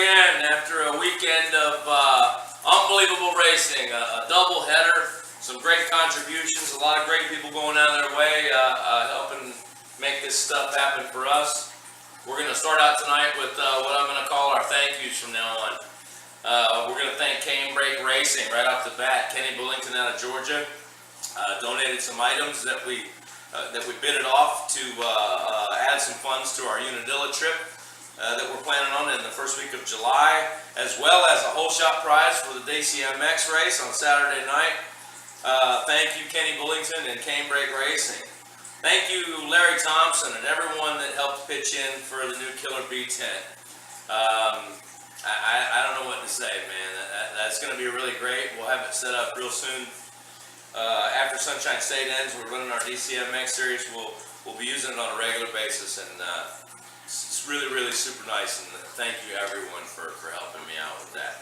again after a weekend of unbelievable racing, a double header, some great contributions, a lot of great people going out of their way helping make this stuff happen for us. We're going to start out tonight with what I'm going to call our thank yous from now on. We're going to thank Canebrake Racing right off the bat. Kenny Bullington out of Georgia donated some items that we bidded off to add some funds to our Unadilla trip that we're planning on in the first week of July, as well as a whole shot prize for the DCMX race on Saturday night. Thank you, Kenny Bullington and Canebrake Racing. Thank you, Larry Thompson, and everyone that helped pitch in for the new Killer B tent. I don't know what to say, man. That's going to be really great. We'll have it set up real soon. After Sunshine State ends, we're running our DCMX series. We'll be using it on a regular basis, and it's really, really super nice. And thank you, everyone, for helping me out with that.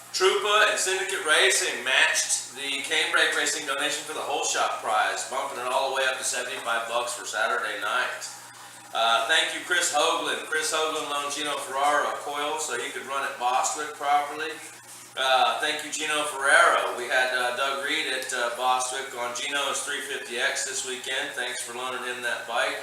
Trupa and Syndicate Racing matched the Canebrake Racing donation for the whole shot prize, bumping it all the way up to $75 for Saturday night. Thank you, Chris Hoagland. Chris Hoagland loaned Gino Ferraro a coil so he could run at Bostwick properly. Thank you, Gino Ferrero. We had Doug Reed at Bostwick on Gino's 350X this weekend. Thanks for loaning him that bike.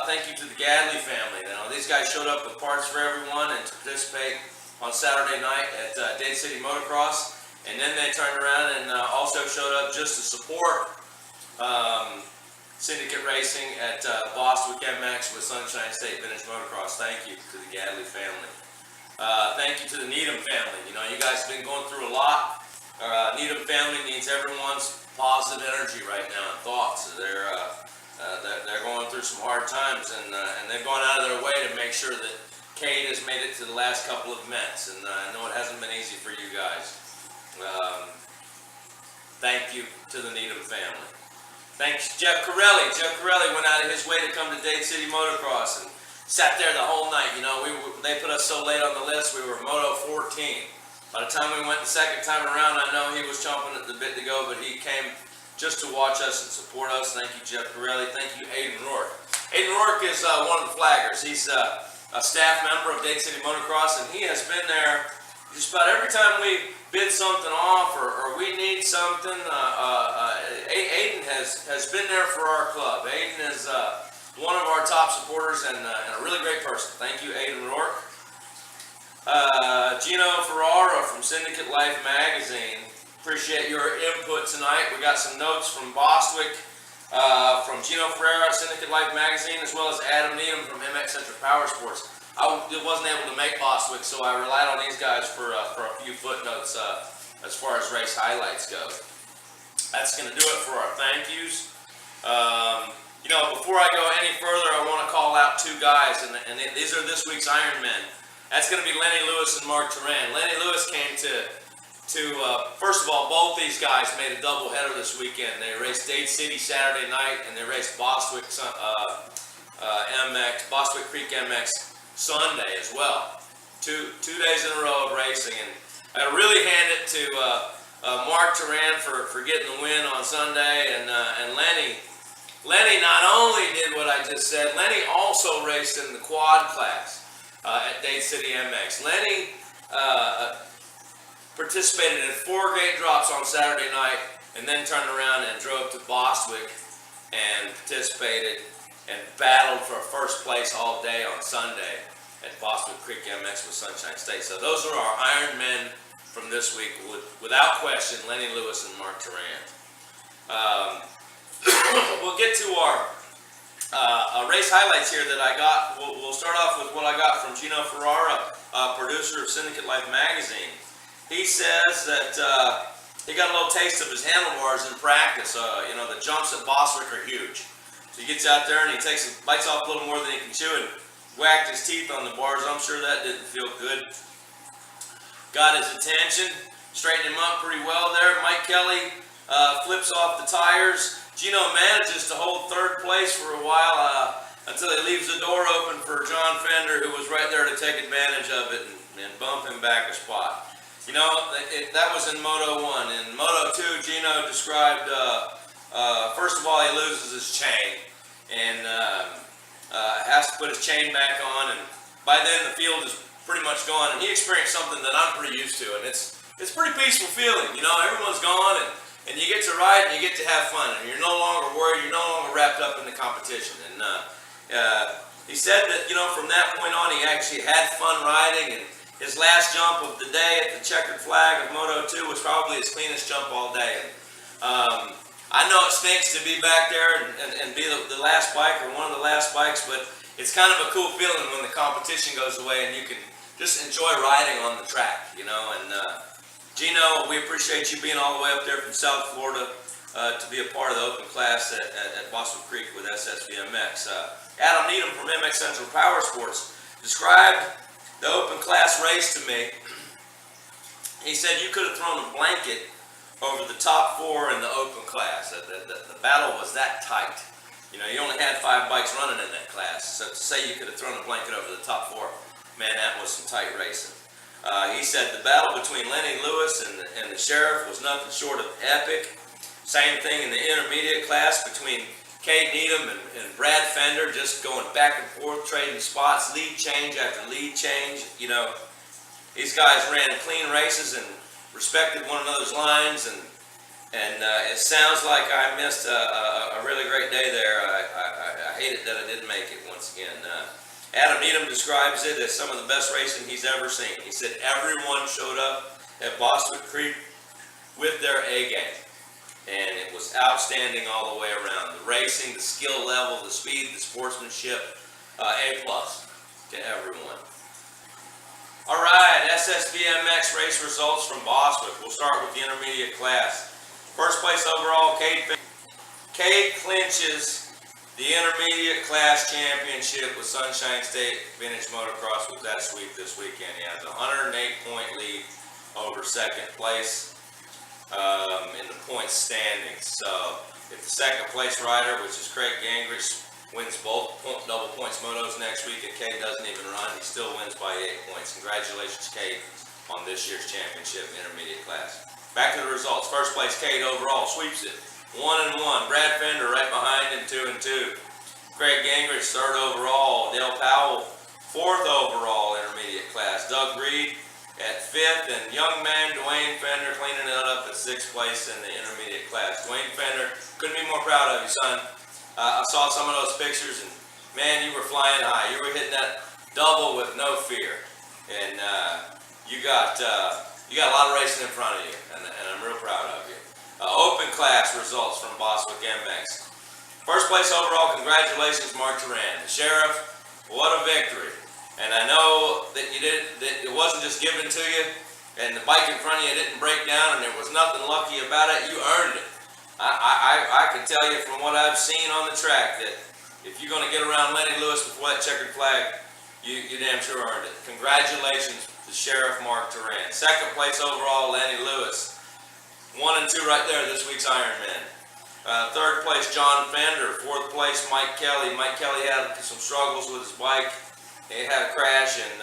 Thank you to the Gadley family. You know, these guys showed up with parts for everyone and to participate on Saturday night at Dade City Motocross. And then they turned around and also showed up just to support Syndicate Racing at Bostwick MX with Sunshine State Vintage Motocross. Thank you to the Gadley family. Thank you to the Needham family. You know, you guys have been going through a lot. Needham family needs everyone's positive energy right now and thoughts. They're going through some hard times, and they've gone out of their way to make sure that Cade has made it to the last couple of events, and I know it hasn't been easy for you guys. Thank you to the Needham family. Thanks, Jeff Corelli. Jeff Corelli went out of his way to come to Dade City Motocross and sat there the whole night. You know, they put us so late on the list, we were Moto 14. By the time we went the second time around, I know he was chomping at the bit to go, but he came just to watch us and support us. Thank you, Jeff Corelli. Thank you, Aiden Rourke. Aiden Rourke is one of the flaggers. He's a staff member of Dade City Motocross, and he has been there just about every time we bid something off or we need something. Aiden has been there for our club. Aiden is one of our top supporters and a really great person. Thank you, Aiden Rourke. Gino Ferraro from Syndicate Life Magazine. Appreciate your input tonight. We got some notes from Bostwick, from Gino Ferraro at Syndicate Life Magazine, as well as Adam Needham from MX Centric Power Sports. I wasn't able to make Bostwick, so I relied on these guys for a few footnotes as far as race highlights go. That's going to do it for our thank yous. You know, before I go any further, I want to call out two guys, and these are this week's Ironmen. That's going to be Lenny Lewis and Mark Turan. Lenny Lewis came to first of all, both these guys made a double header this weekend. They raced Dade City Saturday night, and they raced Bostwick Bostwick Creek MX Sunday as well. Two days in a row of racing, and I really hand it to Mark Turan for getting the win on Sunday, and Lenny. Lenny not only did what I just said, Lenny also raced in the quad class at Dade City MX. Lenny participated in 4 gate drops on Saturday night, and then turned around and drove to Bostwick and participated and battled for first place all day on Sunday at Bostwick Creek MX with Sunshine State. So those are our Iron Men from this week, without question, Lenny Lewis and Mark Turan. We'll get to our race highlights here that I got. We'll start off with what I got from Gino Ferrara, producer of Syndicate Life Magazine. He says that he got a little taste of his handlebars in practice. You know, the jumps at Bostwick are huge. So he gets out there and he bites off a little more than he can chew and whacked his teeth on the bars. I'm sure that didn't feel good. Got his attention, straightened him up pretty well there. Mike Kelly flips off the tires. Gino manages to hold third place for a while until he leaves the door open for John Fender, who was right there to take advantage of it and bump him back a spot. You know, that was in Moto 1. In Moto 2, Gino described, first of all, he loses his chain and has to put his chain back on, and by then the field is pretty much gone, and he experienced something that I'm pretty used to, and it's a pretty peaceful feeling. You know, everyone's gone, and you get to ride and you get to have fun, and you're no longer worried, you're no longer wrapped up in the competition. And he said that, you know, from that point on, he actually had fun riding, and his last jump of the day at the checkered flag of Moto 2 was probably his cleanest jump all day. I know it stinks to be back there and be the last bike or one of the last bikes, but it's kind of a cool feeling when the competition goes away and you can just enjoy riding on the track, you know. And Gino, we appreciate you being all the way up there from South Florida to be a part of the open class at Boston Creek with SSVMX. Adam Needham from MX Central Power Sports described the open class race to me. He said you could have thrown a blanket over the top 4 in the open class. The battle was that tight. You know, you only had 5 bikes running in that class. So to say you could have thrown a blanket over the top 4, man, that was some tight racing. He said the battle between Lenny Lewis and the Sheriff was nothing short of epic. Same thing in the intermediate class between Cade Needham and Brad Fender, just going back and forth, trading spots, lead change after lead change. You know, these guys ran clean races and respected one another's lines, and it sounds like I missed a really great day there. I hate it that I didn't make it once again. Adam Needham describes it as some of the best racing he's ever seen. He said everyone showed up at Boston Creek with their A game, and it was outstanding all the way around. The racing, the skill level, the speed, the sportsmanship, A+ to everyone. All right, SSVMX race results from Boswick. We'll start with the intermediate class. First place overall, Cade clinches the intermediate class championship with Sunshine State Vintage Motocross with that sweep this weekend. He has a 108-point lead over second place in the points standings. So if the second place rider, which is Craig Gingrich, wins both double points motos next week and Cade doesn't even run, he still wins by 8 points. Congratulations, Cade, on this year's championship intermediate class. Back to the results. First place, Cade overall sweeps it 1-1. Brad Fender right behind him, 2-2. Craig Gingrich third overall. Dale Powell fourth overall intermediate class. Doug Reed at fifth, and young man Dwayne Fender cleaning it up at sixth place in the intermediate class. Dwayne Fender, couldn't be more proud of you, son. I saw some of those pictures, and man, you were flying high. You were hitting that double with no fear, and you got a lot of racing in front of you, and I'm real proud of you. Open class results from Boswick MX. First place overall, congratulations, Mark Turan. The Sheriff, what a victory! And I know that that it wasn't just given to you, and the bike in front of you didn't break down, and there was nothing lucky about it. You earned it. I can tell you from what I've seen on the track that if you're going to get around Lenny Lewis before that checkered flag, you damn sure earned it. Congratulations to Sheriff Mark Turan. Second place overall, Lenny Lewis. 1 and 2 right there this week's Ironman. Third place, John Fender. Fourth place, Mike Kelly. Mike Kelly had some struggles with his bike. He had a crash, and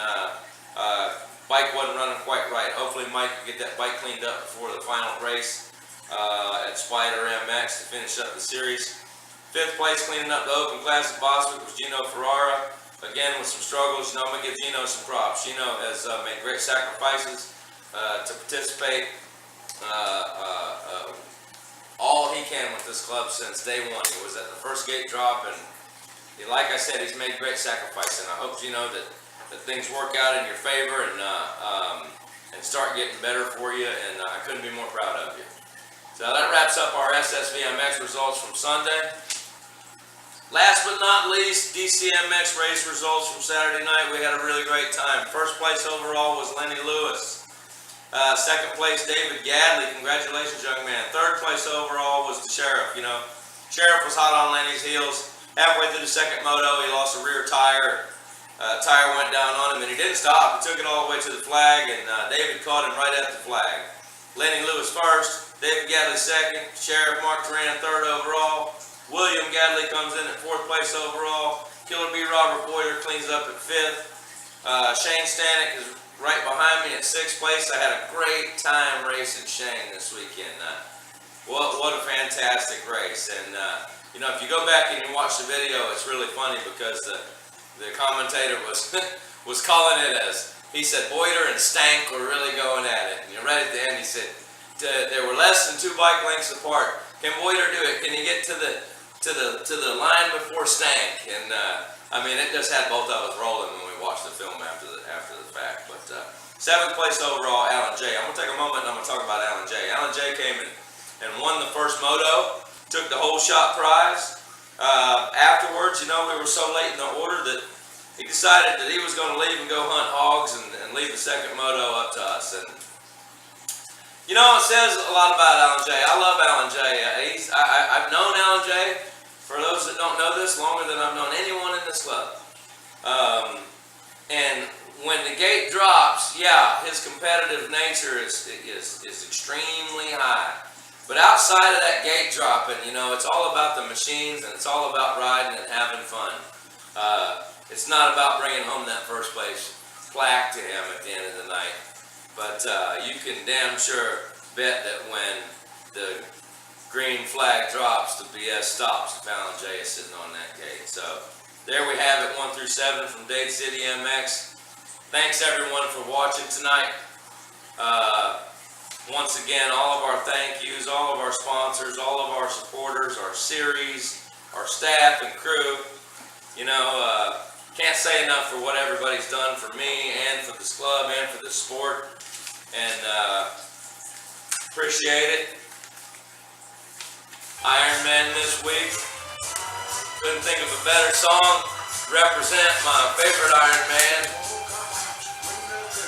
bike wasn't running quite right. Hopefully Mike can get that bike cleaned up before the final race at Spider MX to finish up the series. Fifth place, cleaning up the open class at Boswick, was Gino Ferrara. Again, with some struggles. You know, I'm going to give Gino some props. Gino has made great sacrifices to participate all he can with this club since day one. He was at the first gate drop, and like I said, he's made great sacrifices. And I hope, Gino, that things work out in your favor and start getting better for you, and I couldn't be more proud of you. So that wraps up our SSVMX results from Sunday. Last but not least, DCMX race results from Saturday night. We had a really great time. First place overall was Lenny Lewis. Second place, David Gadley. Congratulations, young man. Third place overall was the Sheriff. You know, Sheriff was hot on Lenny's heels. Halfway through the second moto, he lost a rear tire. Tire went down on him, and he didn't stop. He took it all the way to the flag, and David caught him right at the flag. Lenny Lewis first, David Gadley second, Sheriff Mark Turan third overall. William Gadley comes in at fourth place overall. Killer B. Robert Boyer cleans up at fifth. Shane Stanek is right behind me at sixth place. I had a great time racing Shane this weekend. What a fantastic race. And you know, if you go back and you watch the video, it's really funny because the commentator was was calling it as, he said, Boyder and Stank were really going at it. And right at the end, he said, they were less than 2 bike lengths apart. Can Boyder do it? Can you get to the line before Stank? And I mean, it just had both of us rolling when we watched the film after the fact. But 7th place overall, Alan J. I'm gonna take a moment and I'm gonna talk about Alan J. Alan J came and won the first moto, took the whole shot prize. Afterwards, you know, we were so late in the order that he decided that he was going to leave and go hunt hogs and leave the second moto up to us. And you know, it says a lot about Alan J. I love Alan J. I've known Alan J, for those that don't know this, longer than I've known anyone in this club. And when the gate drops, yeah, his competitive nature is extremely high. But outside of that gate dropping, you know, it's all about the machines and it's all about riding and having fun. It's not about bringing home that first place plaque to him at the end of the night. But you can damn sure bet that when the green flag drops, the BS stops. If Alan J is sitting on that gate. So there we have it, 1 through 7 from DCMX. Thanks everyone for watching tonight. Once again, all of our thank yous, all of our sponsors, all of our supporters, our series, our staff and crew. You know, can't say enough for what everybody's done for me and for this club and for this sport. And appreciate it. Ironman this week. Couldn't think of a better song. Represent my favorite Ironman.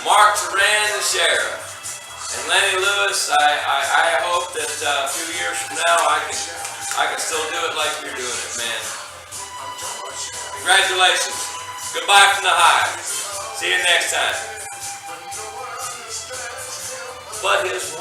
Mark Turan, the Sheriff. And Lenny Lewis, I hope that a few years from now I can still do it like you're doing it, man. Congratulations. Goodbye from the Hive. See you next time. But his